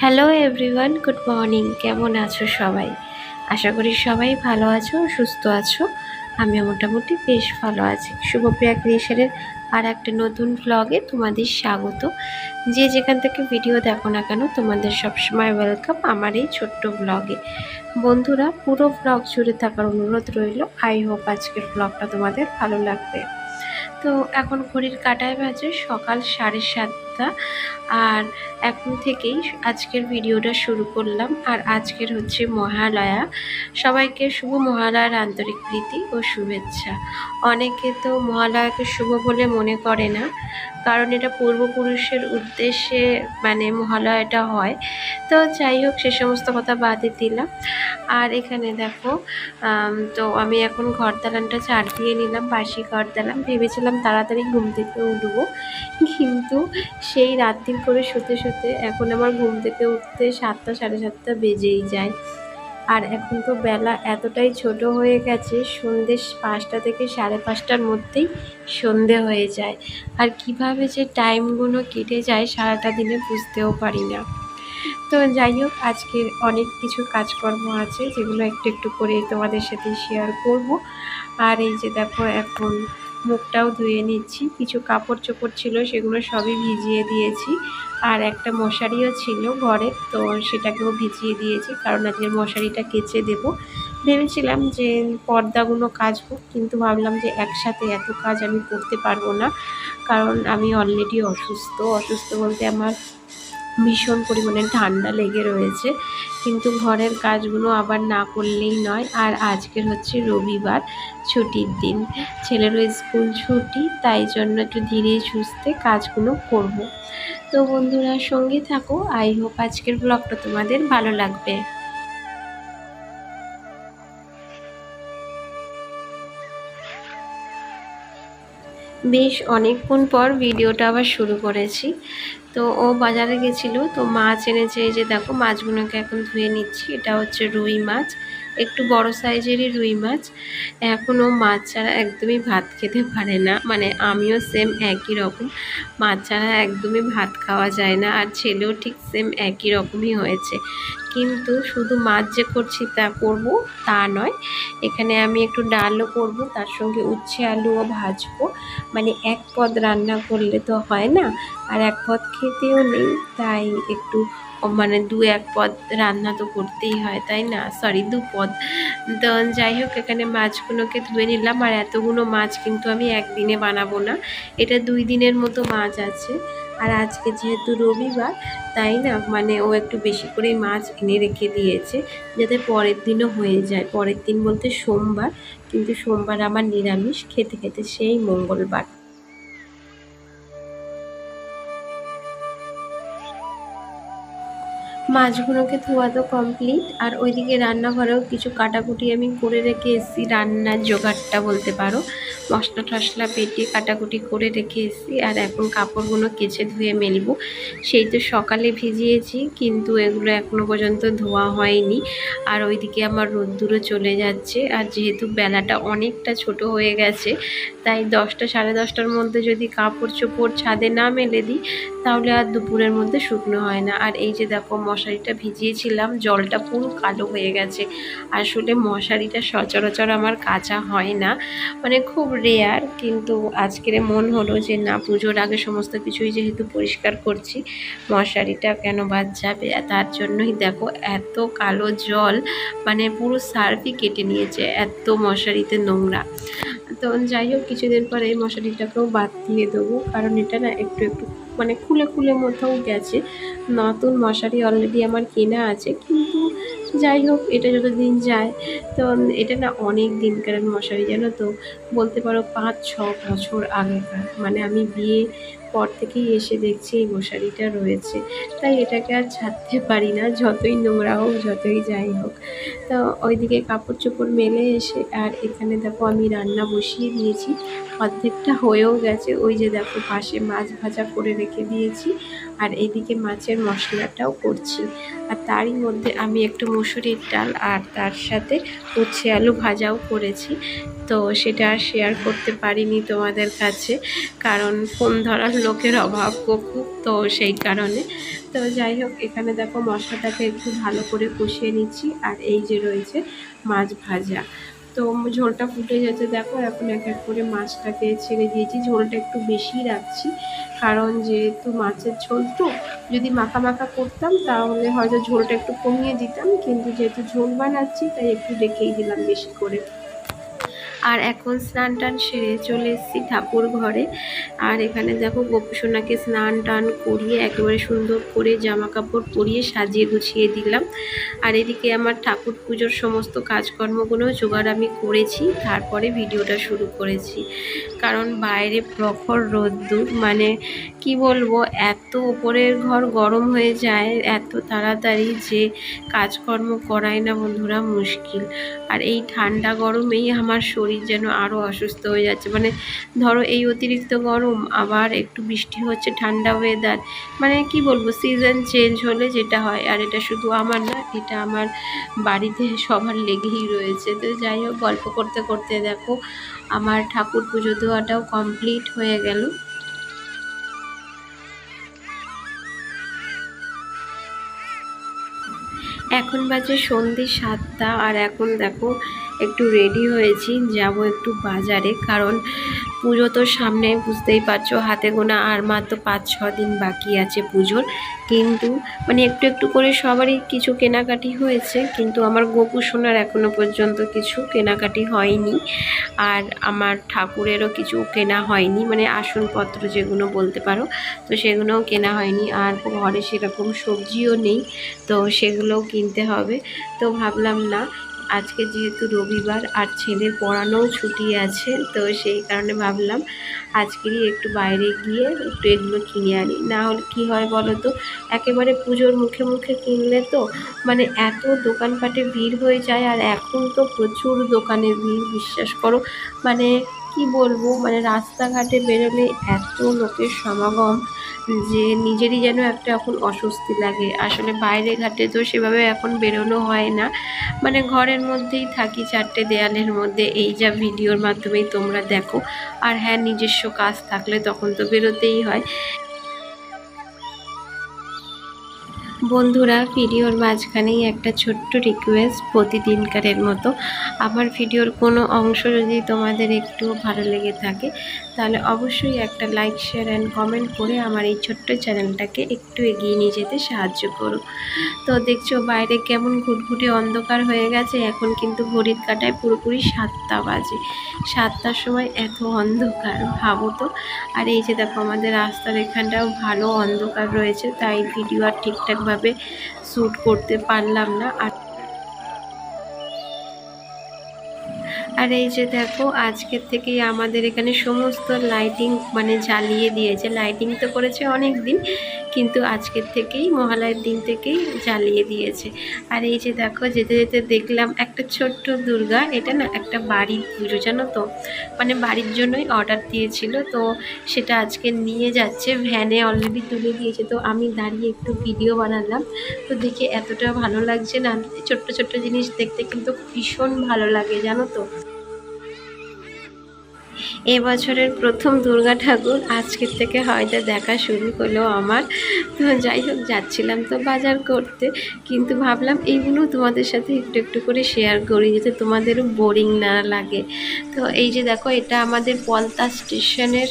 Hello everyone, good morning. কেমন আছো সবাই? আশা করি সবাই ভালো আছো, সুস্থ আছো। আমিও মোটামুটি বেশ ভালো আছি। শুভপ্রিয়া ক্রিয়েশনের আর একটা নতুন ব্লগে তোমাদের স্বাগত। যে যেখান থেকে ভিডিও দেখো না কেন, তোমাদের সবসময় ওয়েলকাম আমার এই ছোট্ট ব্লগে। বন্ধুরা, পুরো ব্লগ জুড়ে থাকার অনুরোধ রইল। আই হোপ আজকের ব্লগটা তোমাদের ভালো লাগবে। তো এখন ঘড়ির কাঁটায় বাজে সকাল 7:30। আর এখন থেকেই আজকের ভিডিওটা শুরু করলাম। আর আজকের হচ্ছে মহালয়া। সবাইকে শুভ মহালয়ার আন্তরিক প্রীতি ও শুভেচ্ছা। অনেকে তো মহালয়াকে শুভ বলে মনে করে না, কারণ এটা পূর্বপুরুষের উদ্দেশ্যে মহালয়াটা হয়। তো যাই হোক, সে সমস্ত কথা বাদে দিলাম। আর এখানে দেখো, তো আমি এখন ঘর দালানটা ঝাড় দিয়ে নিলাম, বাসি ঘর দালান। ভেবেছিলাম তাড়াতাড়ি ঘুম থেকে উঠবো, কিন্তু সেই রাত্রির করে শুতে শুতে এখন আমার ঘুম থেকে উঠতে 7টা 7:30 বেজেই যায়। আর এখন তো বেলা এতটাই ছোট হয়ে গেছে, সন্ধ্যে 5টা থেকে 5:30টার মধ্যেই সন্ধে হয়ে যায়। আর কিভাবে যে টাইমগুলো কেটে যায় সারাটা দিনে বুঝতেও পারি না। তো যাই হোক, আজকের অনেক কিছু কাজকর্ম আছে যেগুলো একটু একটু করে তোমাদের সাথে শেয়ার করব। আর এই যে দেখো, এখন মুখটাও ধুয়ে নিচ্ছি। কিছু কাপড় চোপড় ছিল, সেগুলো সবই ভিজিয়ে দিয়েছি। আর একটা মশারিও ছিল ঘরে, তো সেটাকেও ভিজিয়ে দিয়েছি, কারণ আজকে মশারিটা কেচে দেব। ভেবেছিলাম যে পর্দাগুলো কাচবো, কিন্তু ভাবলাম যে একসাথে এত কাজ আমি করতে পারবো না, কারণ আমি অলরেডি অসুস্থ। অসুস্থ বলতে আমার ভীষণ পরিমাণে ঠান্ডা লেগে রয়েছে, কিন্তু ঘরের কাজগুলো আবার না করলেই নয়। আর আজকের হচ্ছে রবিবার, ছুটির দিন, ছেলেরও স্কুল ছুটি, তাই জন্য একটু ধীরে সুস্থে কাজগুলো করব। তো বন্ধুরা, সঙ্গে থাকো। আই হোপ আজকের ব্লগটা তোমাদের ভালো লাগবে। বেশ অনেকক্ষণ পর ভিডিওটা আবার শুরু করেছি। তো ও বাজারে গেছিলো, তো মাছ এনেছে। এই যে দেখো, মাছগুলোকে এখন ধুয়ে নিচ্ছি। এটা হচ্ছে রুই মাছ, একটু বড় সাইজেরই রুই মাছ। এখন ও মাছ ছাড়া একদমই ভাত খেতে পারে না, আমিও সেম একই রকম। মাছ ছাড়া একদমই ভাত খাওয়া যায় না, আর ছেলেও ঠিক সেম একই রকমই হয়েছে। কিন্তু শুধু মাছ যে করছি তা করব তা নয়, এখানে আমি একটু ডালও করব, তার সঙ্গে উচ্ছে আলুও ভাজবো। এক পদ রান্না করলে তো হয় না, আর এক পদ খেতেও নেই, তাই একটু দু এক পদ রান্না তো করতেই হয়, তাই না? সরি, 2 পদ। তো যাই হোক, এখানে মাছগুলোকে ধুয়ে নিলাম। আর এতগুলো মাছ কিন্তু আমি একদিনে বানাবো না, এটা 2 দিনের মতো মাছ আছে। আর আজকে যেহেতু রবিবার, তাই না ও একটু বেশি করে মাছ এনে রেখে দিয়েছে, যাতে পরের দিনও হয়ে যায়। পরের দিন বলতে সোমবার, কিন্তু সোমবার আমার নিরামিষ, খেতে খেতে সেই মঙ্গলবার। মাছগুলোকে ধোয়া তো কমপ্লিট, আর ওইদিকে রান্নাঘরেও কিছু কাটাকুটি আমি করে রেখে এসেছি। রান্নার জোগাড়টা বলতে পারো, মশলা টশলা বেটে কাটাকুটি করে রেখে এসেছি। আর এখন কাপড়গুলো কেচে ধুয়ে মেলবো। সেই তো সকালে ভিজিয়েছি, কিন্তু এগুলো এখনও পর্যন্ত ধোয়া হয়নি। আর ওইদিকে আমার রোদ্দুরও চলে যাচ্ছে, আর যেহেতু বেলাটা অনেকটা ছোট হয়ে গেছে, তাই 10টা 10:30টার মধ্যে যদি কাপড় চোপড় ছাদে না মেলে দিই, তাহলে আর দুপুরের মধ্যে শুকনো হয় না। আর এই যে দেখো, মশারিটা ভিজিয়েছিলাম, জলটা পুরো কালো হয়ে গেছে। আসলে মশারিটা সচরাচর আমার কাচা হয় না, খুব রেয়ার, কিন্তু আজকের মন হলো যে না, পুজোর আগে সমস্ত কিছুই যেহেতু পরিষ্কার করছি, মশারিটা কেন বাদ যাবে। তার জন্যই দেখো, এত কালো জল, পুরো সার্ফই কেটে নিয়েছে, এত মশারিতে নোংরা। তো যাই হোক, কিছুদিন পরে এই মশারিটাকেও বাদ দিয়ে দেবো, কারণ এটা না একটু একটু খুলে খুলে মধ্যেও গেছে। নতুন মশারি অলরেডি আমার কেনা আছে, কিন্তু যাই হোক, এটা যতদিন যায়, তো এটা না অনেক দিনকার মশারি, জানো তো, বলতে পারো 5-6 বছর আগেকার। আমি বিয়ে পর থেকেই এসে দেখছি এই মশারিটা রয়েছে, তাই এটাকে আর ছাড়তে পারি না, যতই নোংরা হোক, যতই যাই হোক। তো ওইদিকে কাপড় চোপড় মেলে এসে, আর এখানে দেখো আমি রান্না বসিয়ে দিয়েছি, অর্ধেকটা হয়েও গেছে। ওই যে দেখো, পাশে মাছ ভাজা করে রেখে দিয়েছি, আর এদিকে মাছের মশলাটাও করছি। আর তারই মধ্যে আমি একটু মুসুরির ডাল, আর তার সাথে উচ্ছে আলু ভাজাও করেছি। তো সেটা আর শেয়ার করতে পারিনি তোমাদের কাছে, কারণ ফোন ধরার লোকের অভাব খুব, তো সেই কারণে। তো যাই হোক, এখানে দেখো মশলাটাকে একটু ভালো করে কষিয়ে নিচ্ছি। আর এই যে রয়েছে মাছ ভাজা। তো ঝোলটা ফুটে যেতে দেখো, এখন এক এক করে মাছটাকে ছেড়ে দিয়েছি। ঝোলটা একটু বেশি রাখছি, কারণ যেহেতু মাছের ঝোল তো, যদি মাখা মাখা করতাম তাহলে হয়তো ঝোলটা একটু কমিয়ে দিতাম, কিন্তু যেহেতু ঝোল বানাচ্ছি তাই একটু রেখেই দিলাম বেশি করে। আর এখন স্নান টান সেরে চলে এসেছি ঠাকুর ঘরে। আর এখানে দেখো গোপুসোনাকে স্নান টান করিয়ে একেবারে সুন্দর করে জামা কাপড় পরিয়ে সাজিয়ে গুছিয়ে দিলাম। আর এদিকে আমার ঠাকুর পুজোর সমস্ত কাজকর্মগুলো জোগাড় আমি করেছি, তারপরে ভিডিওটা শুরু করেছি। কারণ বাইরে প্রখর রোদ্দুর, মানে কি বলবো, এত ওপরের ঘর গরম হয়ে যায় এত তাড়াতাড়ি যে কাজকর্ম করাই না বন্ধুরা মুশকিল। আর এই ঠান্ডা গরমেই আমার শরীর যেন আরও অসুস্থ হয়ে যাচ্ছে। মানে ধরো এই অতিরিক্ত গরম, আবার একটু বৃষ্টি হচ্ছে, ঠান্ডা ওয়েদার, মানে কি বলবো, সিজন চেঞ্জ হলে যেটা হয়। আর এটা শুধু আমার না, এটা আমার বাড়িতে সবার লেগেই রয়েছে। তো যাই হোক, গল্প করতে করতে দেখো আমার ঠাকুর পুজো দেওয়াটাও কমপ্লিট হয়ে গেল। এখন বাজে সন্ধ্যে 7টা। আর এখন দেখো একটু রেডি হয়েছি, যাব একটু বাজারে, কারণ পুজো তো সামনে, বুঝতেই পারছো, হাতে গোনা আর মাত্র 5-6 দিন বাকি আছে পুজোর। কিন্তু মানে একটু একটু করে সবারই কিছু কেনাকাটি হয়েছে, কিন্তু আমার গোপু সোনার এখনো পর্যন্ত কিছু কেনাকাটি হয়নি। আর আমার ঠাকুরেরও কিছু কেনা হয়নি, মানে আসনপত্র যেগুলো বলতে পারো, তো সেগুলোও কেনা হয়নি। আর ঘরে সেরকম সবজিও নেই, তো সেগুলোও কিনতে হবে। তো ভাবলাম না, আজকে যেহেতু রবিবার আর ছেলের পড়ানোও ছুটি আছে, তো সেই কারণে ভাবলাম আজকেরই একটু বাইরে গিয়ে একটু এগুলো কিনে আনি। না হলে কী হয় বলো তো, একেবারে পুজোর মুখে মুখে কিনলে তো মানে এত দোকানপাটে ভিড় হয়ে যায়। আর এখন তো প্রচুর দোকানে ভিড়, বিশ্বাস করো। মানে কি বলবো, মানে রাস্তাঘাটে বেরোলে এত লোকের সমাগম যে নিজেরই যেন একটা এখন অস্বস্তি লাগে। আসলে বাইরে ঘাটে তো সেভাবে এখন বেরোনো হয় না, মানে ঘরের মধ্যেই থাকি, 4টে দেয়ালের মধ্যে, এই যা ভিডিওর মাধ্যমেই তোমরা দেখো। আর হ্যাঁ, নিজস্ব কাজ থাকলে তখন তো বেরোতেই হয়। বন্ধুরা, ভিডিওর মাঝখানেই একটা ছোট্ট রিকোয়েস্ট, প্রতিদিনকারের মতো আমার ভিডিওর কোনো অংশ যদি তোমাদের একটু ভালো লেগে থাকে, তাহলে অবশ্যই একটা লাইক, শেয়ার অ্যান্ড কমেন্ট করে আমার এই ছোট্ট চ্যানেলটাকে একটু এগিয়ে নিয়ে যেতে সাহায্য করো। তো দেখছো বাইরে কেমন ঘুটঘুটে অন্ধকার হয়ে গেছে, এখন কিন্তু ঘড়ির কাঁটায় পুরোপুরি 7টা বাজে। 7টার সময় এত অন্ধকার, ভাবো তো। আর এই যে দেখো আমাদের রাস্তার এখানটাও ভালো অন্ধকার রয়েছে, তাই ভিডিও আর ঠিকঠাকভাবে শ্যুট করতে পারলাম না। আর এই যে দেখো, আজকের থেকেই আমাদের এখানে সমস্ত লাইটিং মানে জ্বালিয়ে দিয়েছে। লাইটিং তো করেছে অনেক দিন, কিন্তু আজকের থেকেই, মহালয়ের দিন থেকেই জ্বালিয়ে দিয়েছে। আর এই যে দেখো, যেতে যেতে দেখলাম একটা ছোট্ট দুর্গা। এটা না একটা বাড়ির পুজো, জানো তো, মানে বাড়ির জন্যই অর্ডার দিয়েছিল, তো সেটা আজকে নিয়ে যাচ্ছে ভ্যানে, অলরেডি তুলে দিয়েছে। তো আমি দাঁড়িয়ে একটু ভিডিও বানালাম। তো দেখে এতটা ভালো লাগছে না, ছোট্ট ছোট্ট জিনিস দেখতে কিন্তু ভীষণ ভালো লাগে, জানো তো। এবছরের প্রথম দুর্গা ঠাকুর আজকের থেকে হয়তো দেখা শুরু হলো আমার। তো যাই হোক, যাচ্ছিলাম তো বাজার করতে, কিন্তু ভাবলাম এইগুলো তোমাদের সাথে একটু একটু করে শেয়ার করি, যাতে তোমাদেরও বোরিং না লাগে। তো এই যে দেখো, এটা আমাদের পলতা স্টেশনের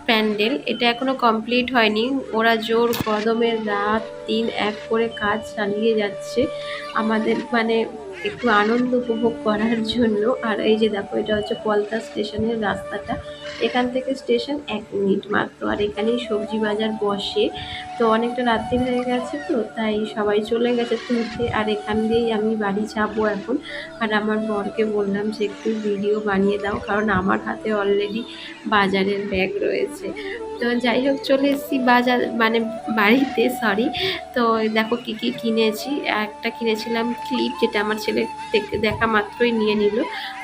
প্যান্ডেল। এটা এখনও কমপ্লিট হয়নি, ওরা জোর কদমের রাত দিন এক করে কাজ চালিয়ে যাচ্ছে আমাদের মানে একটু আনন্দ উপভোগ করার জন্য। আর এই যে দেখো, এটা হচ্ছে পলতা স্টেশনের রাস্তাটা, এখান থেকে স্টেশন 1 মিনিট মাত্র। আর এখানেই সবজি বাজার বসে। তো অনেকটা রাত্রি হয়ে গেছে, তো তাই সবাই চলে গেছে তুলতে। আর এখান দিয়েই আমি বাড়ি যাবো এখন। আর আমার বরকে বললাম যে একটু ভিডিও বানিয়ে দাও, কারণ আমার হাতে অলরেডি বাজারের ব্যাগ রয়েছে। তো যাই হোক, চলে এসেছি বাজার, মানে বাড়িতে, সরি। তো দেখো কি কি কিনেছি। একটা কিনেছিলাম ক্লিপ, যেটা আমার ছেলে দেখা মাত্রই নিয়ে নিল।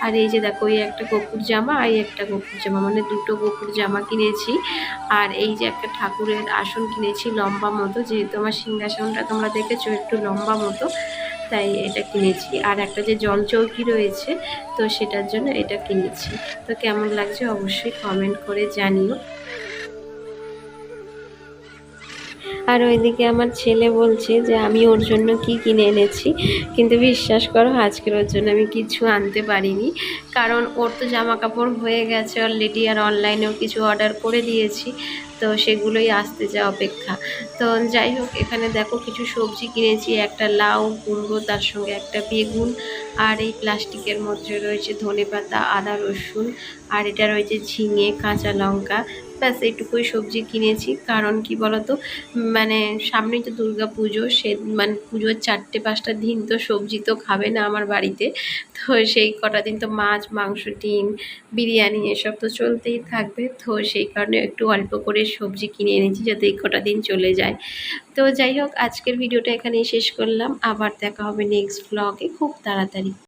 আর এই যে দেখো, এই একটা গোপুর জামা, আর একটা গোপুর জামা, মানে দুটো গোপুর জামা কিনেছি। আর এই যে একটা ঠাকুরের আসন কিনেছি লম্বা মতো, যেহেতু আমার সিংহাসনটা তোমরা দেখেছো একটু লম্বা মতো, তাই এটা কিনেছি। আর একটা যে জল চৌকি রয়েছে, তো সেটার জন্য এটা কিনেছি। তো কেমন লাগছে অবশ্যই কমেন্ট করে জানিও। আর ওইদিকে আমার ছেলে বলছে যে আমি ওর জন্য কি কিনে এনেছি, কিন্তু বিশ্বাস করো আজকের ওর জন্য আমি কিছু আনতে পারিনি, কারণ ওর তো জামা কাপড় হয়ে গেছে অলরেডি, আর অনলাইনেও কিছু অর্ডার করে দিয়েছি, তো সেগুলোই আসতে যা অপেক্ষা। তো যাই হোক, এখানে দেখো কিছু সবজি কিনেছি, একটা লাউ কুমড়ো, তার সঙ্গে একটা বেগুন, আর এই প্লাস্টিকের মধ্যে রয়েছে ধনেপাতা, আদা, রসুন, আর এটা রয়েছে ঝিঙে, কাঁচা লঙ্কা। ব্যাস এইটুকুই সবজি কিনেছি। কারণ কি বলতো, মানে সামনেই তো দুর্গা পুজো, সে মানে পুজোর 4-5টা দিন তো সবজি তো খাবে না আমার বাড়িতে, তো সেই কটা দিন তো মাছ, মাংস, ডিম, বিরিয়ানি এসব তো চলতেই থাকবে। তো সেই কারণে একটু অল্প করে সবজি কিনে এনেছি যাতে এই কটা দিন চলে যায়। তো যাই হোক, আজকের ভিডিওটা এখানেই শেষ করলাম, আবার দেখা হবে নেক্সট ব্লগে খুব তাড়াতাড়ি।